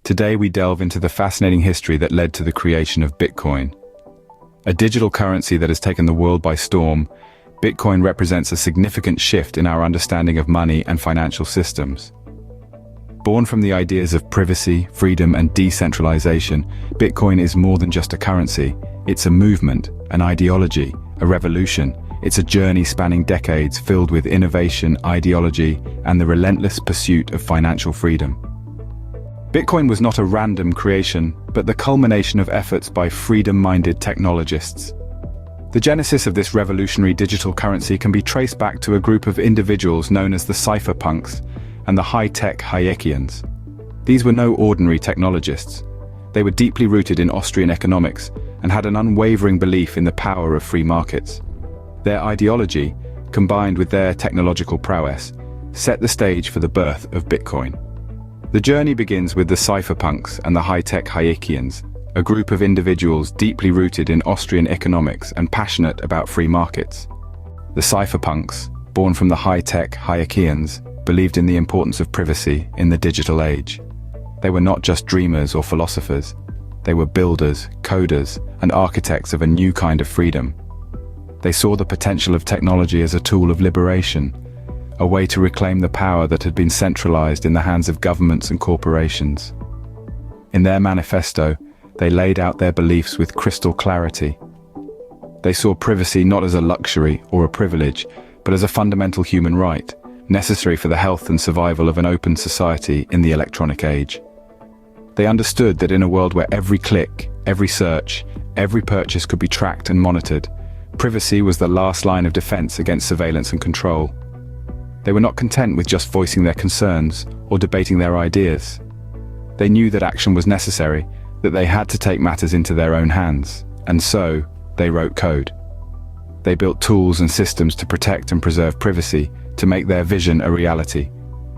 Today we delve into the fascinating history that led to the creation of Bitcoin. A digital currency that has taken the world by storm, Bitcoin represents a significant shift in our understanding of money and financial systems. Born from the ideas of privacy, freedom, and decentralization, Bitcoin is more than just a currency. It's a movement, an ideology, a revolution. It's a journey spanning decades filled with innovation, ideology, and the relentless pursuit of financial freedom. Bitcoin was not a random creation, but the culmination of efforts by freedom-minded technologists. The genesis of this revolutionary digital currency can be traced back to a group of individuals known as the cypherpunks and the high-tech Hayekians. These were no ordinary technologists. They were deeply rooted in Austrian economics and had an unwavering belief in the power of free markets. Their ideology, combined with their technological prowess, set the stage for the birth of Bitcoin. The journey begins with the cypherpunks and the high-tech Hayekians, a group of individuals deeply rooted in Austrian economics and passionate about free markets. The cypherpunks, born from the high-tech Hayekians, believed in the importance of privacy in the digital age. They were not just dreamers or philosophers. They were builders, coders, and architects of a new kind of freedom. They saw the potential of technology as a tool of liberation, a way to reclaim the power that had been centralized in the hands of governments and corporations. In their manifesto, they laid out their beliefs with crystal clarity. They saw privacy not as a luxury or a privilege, but as a fundamental human right, necessary for the health and survival of an open society in the electronic age. They understood that in a world where every click, every search, every purchase could be tracked and monitored, privacy was the last line of defense against surveillance and control. They were not content with just voicing their concerns or debating their ideas. They knew that action was necessary, that they had to take matters into their own hands, and so they wrote code. They built tools and systems to protect and preserve privacy, to make their vision a reality.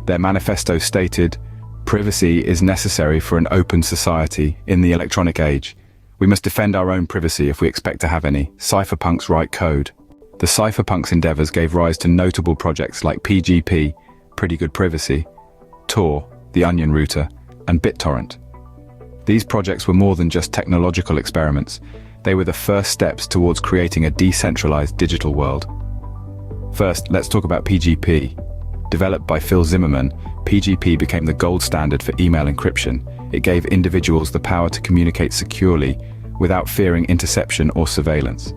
Their manifesto stated, "Privacy is necessary for an open society in the electronic age. We must defend our own privacy if we expect to have any." Cypherpunks write code. The cypherpunks' endeavors gave rise to notable projects like PGP, Pretty Good Privacy, Tor, the Onion Router, and BitTorrent. These projects were more than just technological experiments. They were the first steps towards creating a decentralized digital world. First, let's talk about PGP. Developed by Phil Zimmermann, PGP became the gold standard for email encryption. It gave individuals the power to communicate securely without fearing interception or surveillance.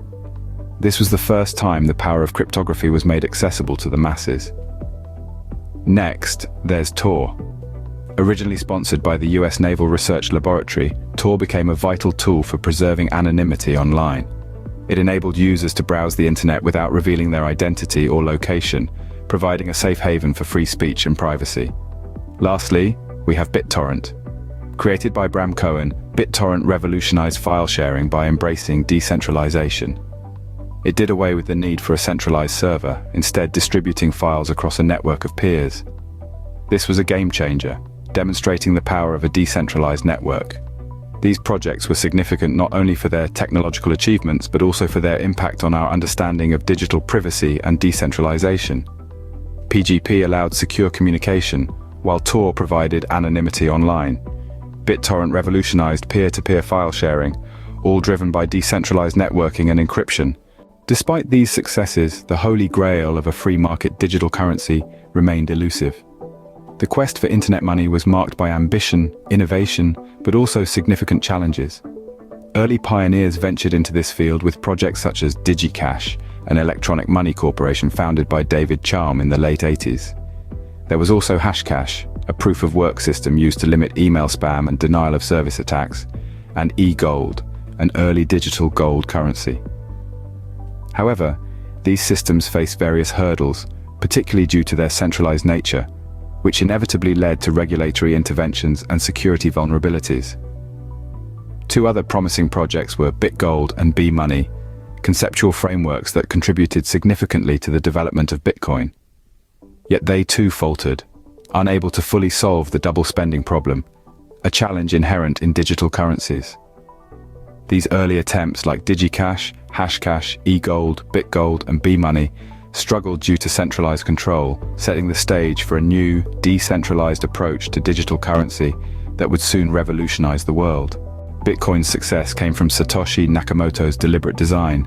This was the first time the power of cryptography was made accessible to the masses. Next, there's Tor. Originally sponsored by the US Naval Research Laboratory, Tor became a vital tool for preserving anonymity online. It enabled users to browse the internet without revealing their identity or location, providing a safe haven for free speech and privacy. Lastly, we have BitTorrent. Created by Bram Cohen, BitTorrent revolutionized file sharing by embracing decentralization. It did away with the need for a centralized server, instead distributing files across a network of peers. This was a game changer, demonstrating the power of a decentralized network. These projects were significant not only for their technological achievements, but also for their impact on our understanding of digital privacy and decentralization. PGP allowed secure communication, while Tor provided anonymity online. BitTorrent revolutionized peer-to-peer file sharing, all driven by decentralized networking and encryption. Despite these successes, the holy grail of a free market digital currency remained elusive. The quest for internet money was marked by ambition, innovation, but also significant challenges. Early pioneers ventured into this field with projects such as DigiCash, an electronic money corporation founded by David Chaum in the late 80s. There was also Hashcash, a proof-of-work system used to limit email spam and denial-of-service attacks, and e-gold, an early digital gold currency. However, these systems faced various hurdles, particularly due to their centralized nature, which inevitably led to regulatory interventions and security vulnerabilities. Two other promising projects were BitGold and B-Money, conceptual frameworks that contributed significantly to the development of Bitcoin. Yet they too faltered, unable to fully solve the double spending problem, a challenge inherent in digital currencies. These early attempts like DigiCash, Hashcash, eGold, BitGold, and B-Money struggled due to centralized control, setting the stage for a new, decentralized approach to digital currency that would soon revolutionize the world. Bitcoin's success came from Satoshi Nakamoto's deliberate design.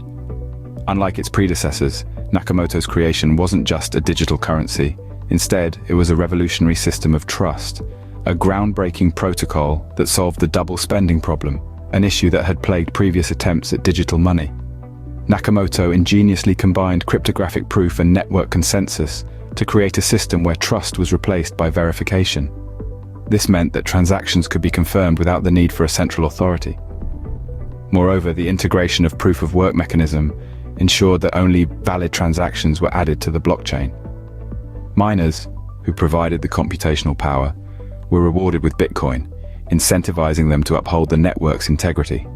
Unlike its predecessors, Nakamoto's creation wasn't just a digital currency. Instead, it was a revolutionary system of trust, a groundbreaking protocol that solved the double spending problem, an issue that had plagued previous attempts at digital money. Nakamoto ingeniously combined cryptographic proof and network consensus to create a system where trust was replaced by verification. This meant that transactions could be confirmed without the need for a central authority. Moreover, the integration of proof-of-work mechanism ensured that only valid transactions were added to the blockchain. Miners, who provided the computational power, were rewarded with Bitcoin, incentivizing them to uphold the network's integrity.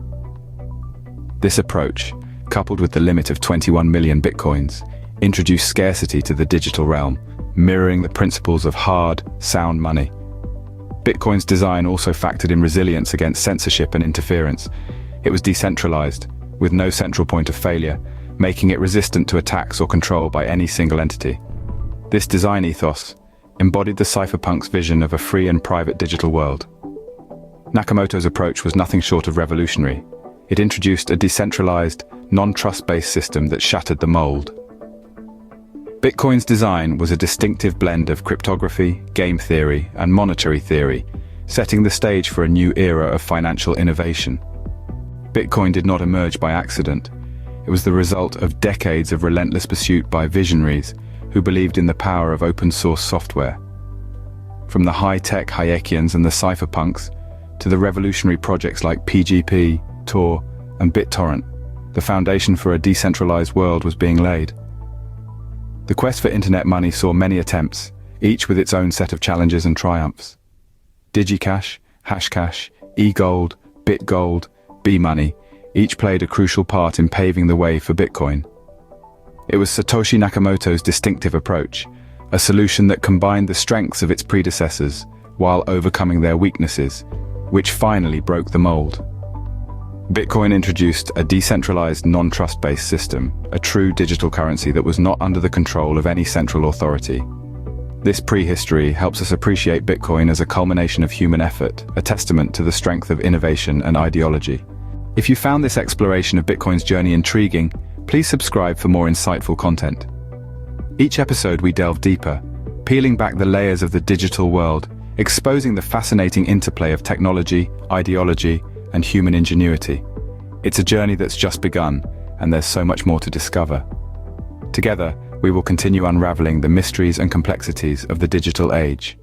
This approach, coupled with the limit of 21 million Bitcoins, introduced scarcity to the digital realm, mirroring the principles of hard, sound money. Bitcoin's design also factored in resilience against censorship and interference. It was decentralized, with no central point of failure, making it resistant to attacks or control by any single entity. This design ethos embodied the cypherpunk's vision of a free and private digital world. Nakamoto's approach was nothing short of revolutionary. It introduced a decentralized, non-trust-based system that shattered the mold. Bitcoin's design was a distinctive blend of cryptography, game theory, and monetary theory, setting the stage for a new era of financial innovation. Bitcoin did not emerge by accident. It was the result of decades of relentless pursuit by visionaries who believed in the power of open-source software. From the high-tech Hayekians and the cypherpunks, to the revolutionary projects like PGP, Tor, and BitTorrent, the foundation for a decentralized world was being laid. The quest for internet money saw many attempts, each with its own set of challenges and triumphs. DigiCash, Hashcash, eGold, BitGold, B-Money, each played a crucial part in paving the way for Bitcoin. It was Satoshi Nakamoto's distinctive approach, a solution that combined the strengths of its predecessors while overcoming their weaknesses, which finally broke the mold. Bitcoin introduced a decentralized, non-trust-based system, a true digital currency that was not under the control of any central authority. This prehistory helps us appreciate Bitcoin as a culmination of human effort, a testament to the strength of innovation and ideology. If you found this exploration of Bitcoin's journey intriguing, please subscribe for more insightful content. Each episode we delve deeper, peeling back the layers of the digital world, exposing the fascinating interplay of technology, ideology, and human ingenuity. It's a journey that's just begun, and there's so much more to discover. Together, we will continue unraveling the mysteries and complexities of the digital age.